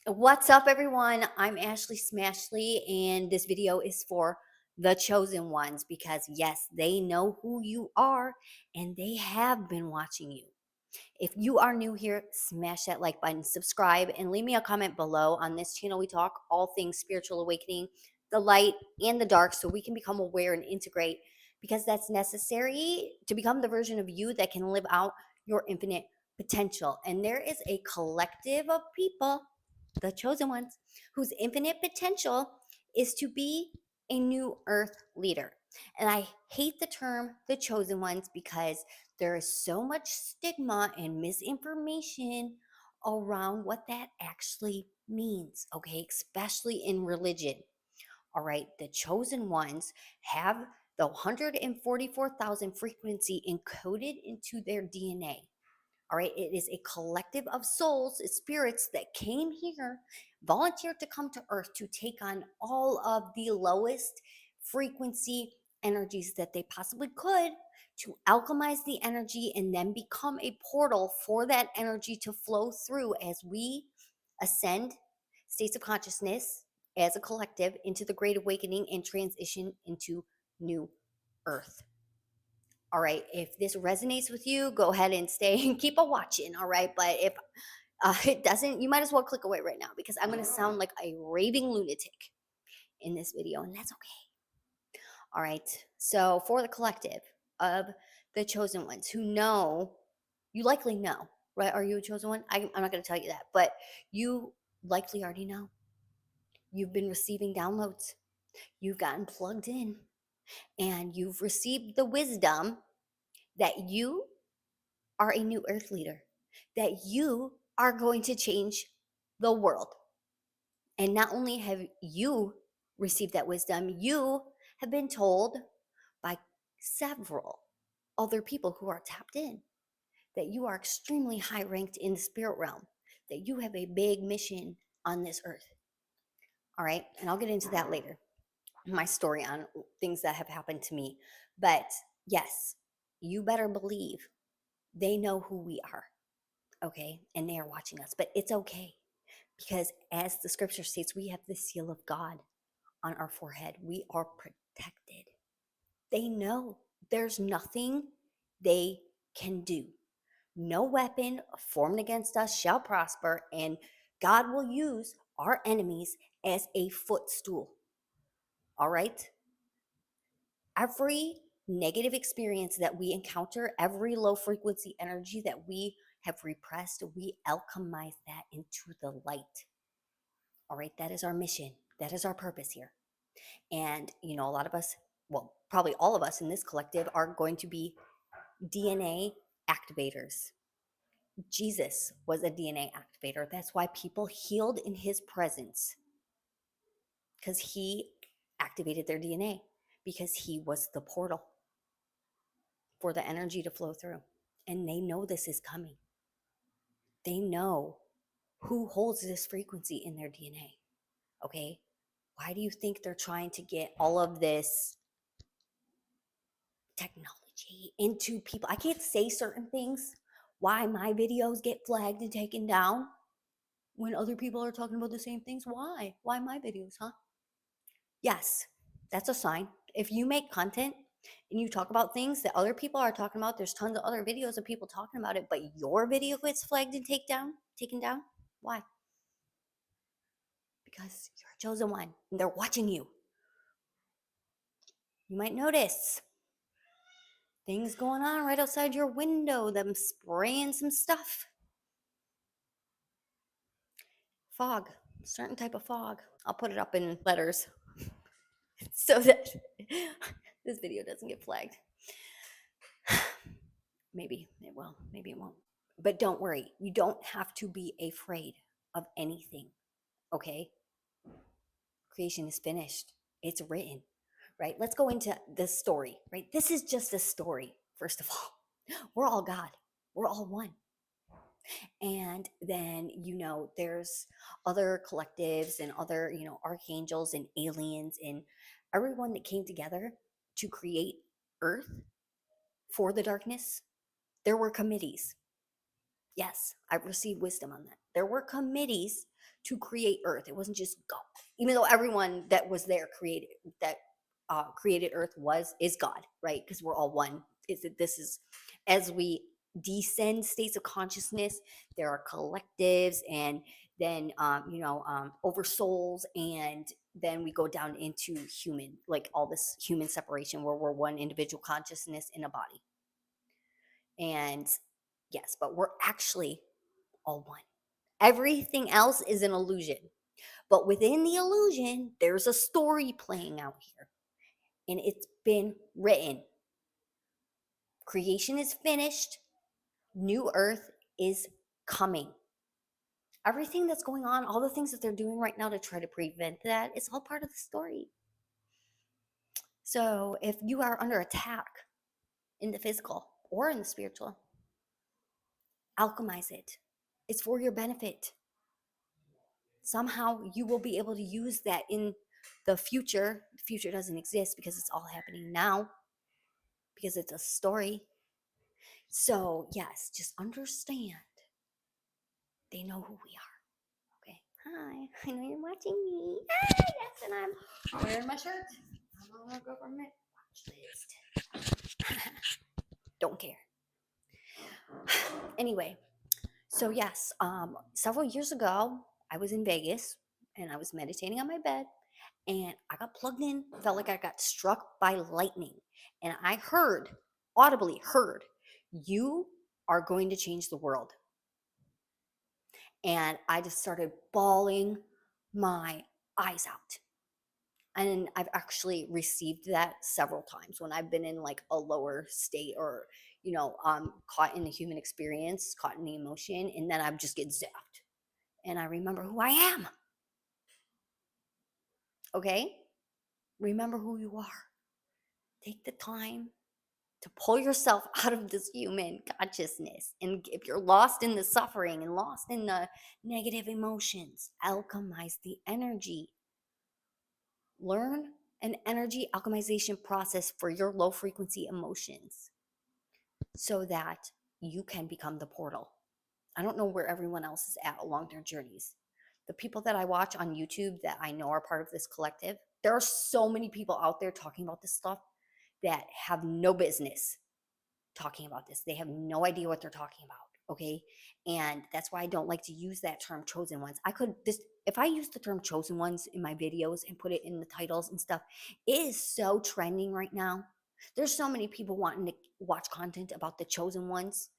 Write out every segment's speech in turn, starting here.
What's up, everyone? I'm Ashley Smashley, and this video is for the chosen ones because, yes, they know who you are and they have been watching you. If you are new here, smash that like button, subscribe, and leave me a comment below. On this channel, we talk all things spiritual awakening, the light and the dark, so we can become aware and integrate because that's necessary to become the version of you that can live out your infinite potential. And there is a collective of people, the chosen ones, whose infinite potential is to be a new earth leader. And I hate the term the chosen ones because there is so much stigma and misinformation around what that actually means, okay? Especially in religion. All right, the chosen ones have the 144,000 frequency encoded into their DNA. All right, it is a collective of souls, spirits that came here, volunteered to come to Earth to take on all of the lowest frequency energies that they possibly could to alchemize the energy and then become a portal for that energy to flow through as we ascend states of consciousness as a collective into the Great Awakening and transition into New Earth. All right, if this resonates with you, go ahead and stay and keep a watching. All right, but if it doesn't, you might as well click away right now because I'm going to sound like a raving lunatic in this video, and that's okay. All right, so for the collective of the chosen ones who know, you likely know, right? Are you a chosen one? I'm not going to tell you that, but you likely already know. You've been receiving downloads, you've gotten plugged in, and you've received the wisdom that you are a new earth leader, that you are going to change the world. And not only have you received that wisdom, you have been told by several other people who are tapped in that you are extremely high ranked in the spirit realm, that you have a big mission on this earth. All right. And I'll get into that later, my story on things that have happened to me. But yes, you better believe they know who we are. Okay, and they are watching us, but it's okay because as the scripture states, we have the seal of God on our forehead. We are protected. They know there's nothing they can do. No weapon formed against us shall prosper, and God will use our enemies as a footstool. All right, every negative experience that we encounter, every low frequency energy that we have repressed, we alchemize that into the light. All right, that is our mission. That is our purpose here. And, a lot of us, well, probably all of us in this collective are going to be DNA activators. Jesus was a DNA activator. That's why people healed in his presence because he activated their DNA, because he was the portal for the energy to flow through. And they know this is coming. They know who holds this frequency in their DNA. Okay. Why do you think they're trying to get all of this technology into people? I can't say certain things. Why my videos get flagged and taken down when other people are talking about the same things? Why? Why my videos, huh? Yes, that's a sign. If you make content and you talk about things that other people are talking about, there's tons of other videos of people talking about it, but your video gets flagged and taken down. Why? Because you're a chosen one and they're watching you. You might notice things going on right outside your window, them spraying some stuff. Fog, certain type of fog. I'll put it up in letters so that this video doesn't get flagged. Maybe it will, maybe it won't. But don't worry, you don't have to be afraid of anything, okay? Creation is finished, it's written, right? Let's go into the story, right? This is just a story, first of all. We're all God, we're all one. And then, there's other collectives and other, archangels and aliens and everyone that came together to create Earth for the darkness. There were committees. Yes, I've received wisdom on that. There were committees to create Earth. It wasn't just go. Even though everyone that was there created Earth is God, right? Because we're all one. This is as we descend states of consciousness, there are collectives, and then over souls, and then we go down into human, like all this human separation where we're one individual consciousness in a body. And yes, but we're actually all one. Everything else is an illusion. But within the illusion, there's a story playing out here. And it's been written. Creation is finished. New Earth is coming. Everything that's going on, all the things that they're doing right now to try to prevent that, it's all part of the story. So if you are under attack in the physical or in the spiritual, alchemize it. It's for your benefit. Somehow you will be able to use that in the future. The future doesn't exist because it's all happening now, because it's a story. So, yes, just understand they know who we are. Okay. Hi, I know you're watching me. Ah, yes, and I'm wearing my shirt. I'm on a government watch list. Don't care. Anyway, so yes, several years ago, I was in Vegas and I was meditating on my bed, and I got plugged in, felt like I got struck by lightning. And I audibly heard, you are going to change the world. And I just started bawling my eyes out. And I've actually received that several times when I've been in like a lower state, or, caught in the human experience, caught in the emotion, and then I just get zapped. And I remember who I am. Okay? Remember who you are. Take the time to pull yourself out of this human consciousness. And if you're lost in the suffering and lost in the negative emotions, alchemize the energy. Learn an energy alchemization process for your low frequency emotions so that you can become the portal. I don't know where everyone else is at along their journeys. The people that I watch on YouTube that I know are part of this collective, there are so many people out there talking about this stuff that have no business talking about this. They have no idea what they're talking about. Okay. And that's why I don't like to use that term chosen ones. If I use the term chosen ones in my videos and put it in the titles and stuff, it is so trending right now. There's so many people wanting to watch content about the chosen ones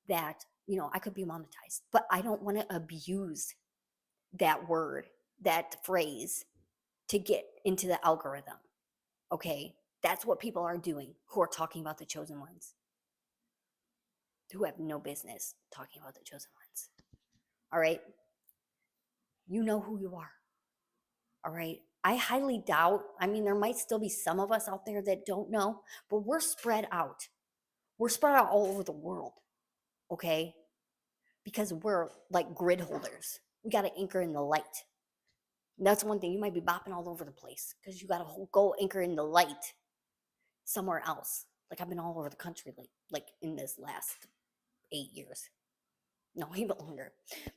that, I could be monetized, but I don't want to abuse that word, that phrase to get into the algorithm. Okay. That's what people are doing who are talking about the chosen ones, who have no business talking about the chosen ones. All right. You know who you are. All right. I highly doubt, there might still be some of us out there that don't know, but we're spread out. We're spread out all over the world. Okay. Because we're like grid holders. We got to anchor in the light. And that's one thing. You might be bopping all over the place because you got to go anchor in the light somewhere else. Like I've been all over the country, like in this last 8 years. No, even longer.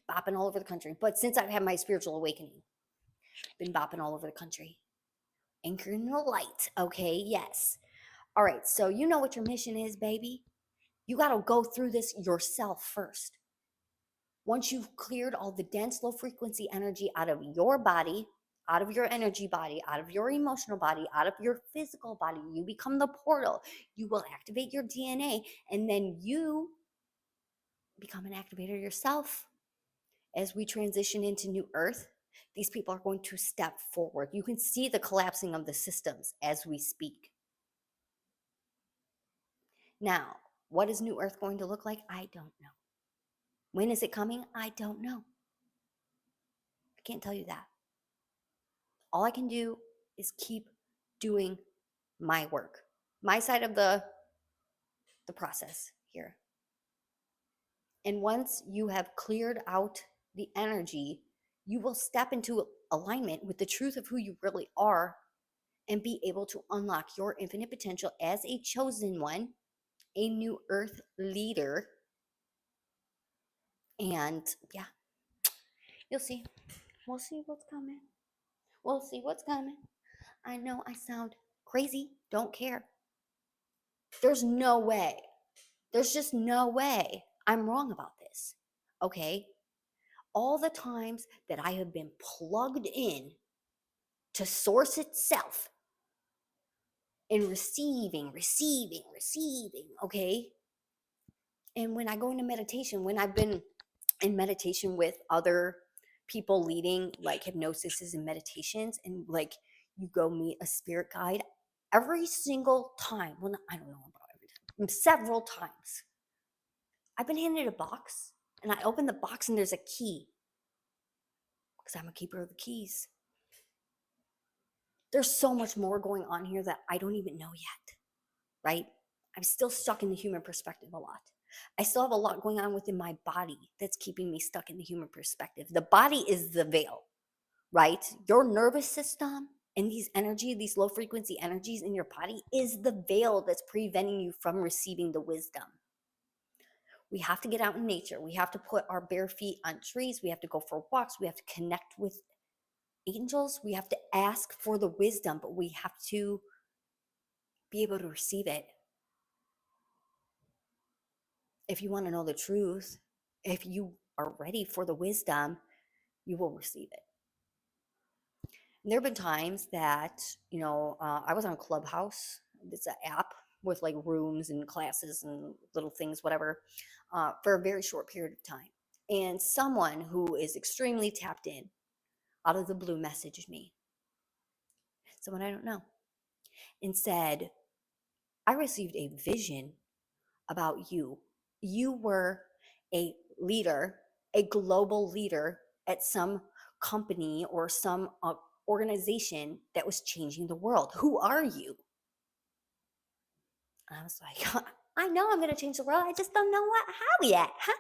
Bopping all over the country. But since I've had my spiritual awakening, been bopping all over the country. Anchor in the light. Okay, yes. All right, so you know what your mission is, baby. You got to go through this yourself first. Once you've cleared all the dense low frequency energy out of your body, out of your energy body, out of your emotional body, out of your physical body, you become the portal. You will activate your DNA, and then you become an activator yourself. As we transition into New Earth, these people are going to step forward. You can see the collapsing of the systems as we speak. Now, what is New Earth going to look like? I don't know. When is it coming? I don't know. I can't tell you that. All I can do is keep doing my work, my side of the process here. And once you have cleared out the energy, you will step into alignment with the truth of who you really are and be able to unlock your infinite potential as a chosen one, a New Earth leader. And yeah, you'll see. We'll see what's coming. We'll see what's coming. I know I sound crazy. Don't care. There's no way. There's just no way I'm wrong about this. Okay? All the times that I have been plugged in to source itself and receiving, okay? And when I go into meditation, when I've been in meditation with other people leading like hypnosis and meditations, and like you go meet a spirit guide, every single time, well, I don't know about every time, several times, I've been handed a box and I open the box and there's a key because I'm a keeper of the keys. There's so much more going on here that I don't even know yet, right? I'm still stuck in the human perspective a lot. I still have a lot going on within my body that's keeping me stuck in the human perspective. The body is the veil, right? Your nervous system and these low frequency energies in your body is the veil that's preventing you from receiving the wisdom. We have to get out in nature. We have to put our bare feet on trees. We have to go for walks. We have to connect with angels. We have to ask for the wisdom, but we have to be able to receive it. If you want to know the truth, if you are ready for the wisdom, you will receive it. And there have been times that, I was on Clubhouse. It's an app with like rooms and classes and little things, whatever, for a very short period of time. And someone who is extremely tapped in out of the blue messaged me, someone I don't know, and said, I received a vision about you. You were a leader, a global leader at some company or some organization that was changing the world. Who are you? And I was like, I know I'm going to change the world. I just don't know how yet. Huh?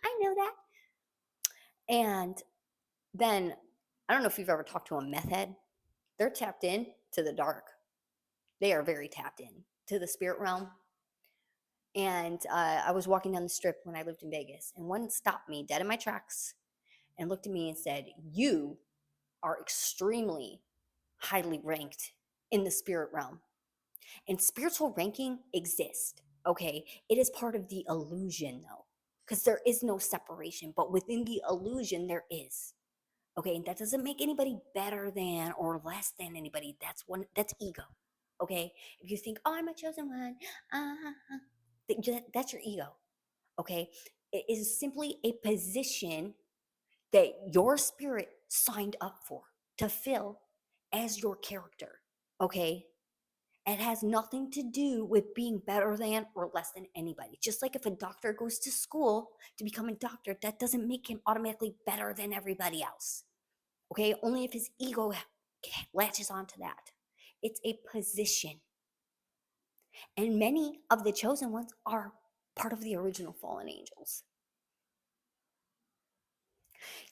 I know that. And then I don't know if you've ever talked to a meth head. They're tapped in to the dark. They are very tapped in to the spirit realm. And I was walking down the strip when I lived in Vegas, and one stopped me dead in my tracks and looked at me and said, you are extremely highly ranked in the spirit realm. And spiritual ranking exists, okay? It is part of the illusion, though, because there is no separation, but within the illusion, there is. Okay, and that doesn't make anybody better than or less than anybody. That's ego. Okay, if you think, oh, I'm a chosen one, that's your ego. Okay, it is simply a position that your spirit signed up for to fill as your character. Okay, it has nothing to do with being better than or less than anybody. Just like if a doctor goes to school to become a doctor, that doesn't make him automatically better than everybody else. Okay, only if his ego latches onto that. It's a position. And many of the chosen ones are part of the original fallen angels.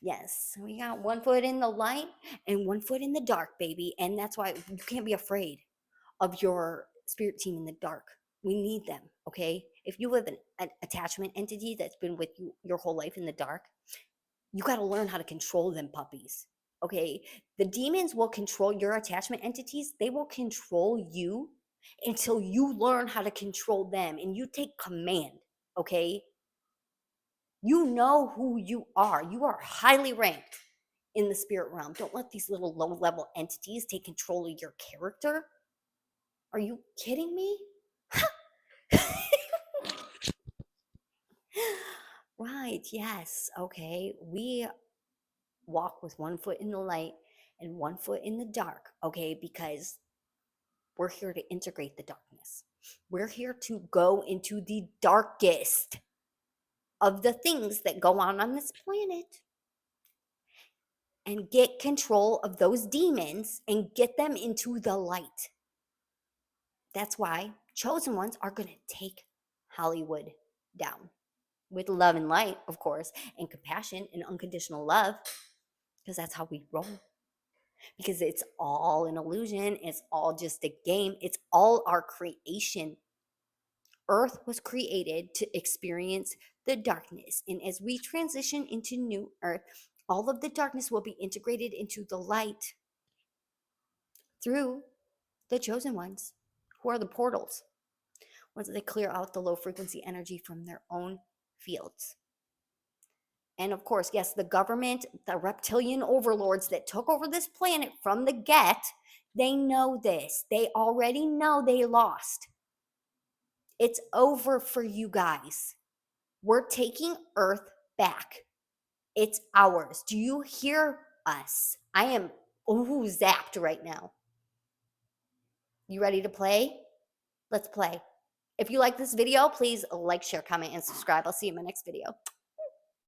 Yes, we got one foot in the light and one foot in the dark, baby. And that's why you can't be afraid of your spirit team in the dark. We need them, okay? If you have an attachment entity that's been with you your whole life in the dark, you got to learn how to control them puppies, okay? The demons will control your attachment entities. They will control you until you learn how to control them and you take command, okay? You know who you are. You are highly ranked in the spirit realm. Don't let these little low level entities take control of your character. Are you kidding me? Right, yes. Okay. We walk with one foot in the light and one foot in the dark, okay? Because we're here to integrate the darkness. We're here to go into the darkest of the things that go on this planet and get control of those demons and get them into the light. That's why chosen ones are going to take Hollywood down with love and light, of course, and compassion and unconditional love, because that's how we roll. Because it's all an illusion, it's all just a game, it's all our creation. Earth was created to experience the darkness, and as we transition into new Earth, All of the darkness will be integrated into the light through the chosen ones, who are the portals. Once they clear out the low frequency energy from their own fields. And of course, yes, the government, the reptilian overlords that took over this planet from the get, they know this. They already know they lost. It's over for you guys. We're taking Earth back. It's ours. Do you hear us? I am zapped right now. You ready to play? Let's play. If you like this video, please like, share, comment, and subscribe. I'll see you in my next video.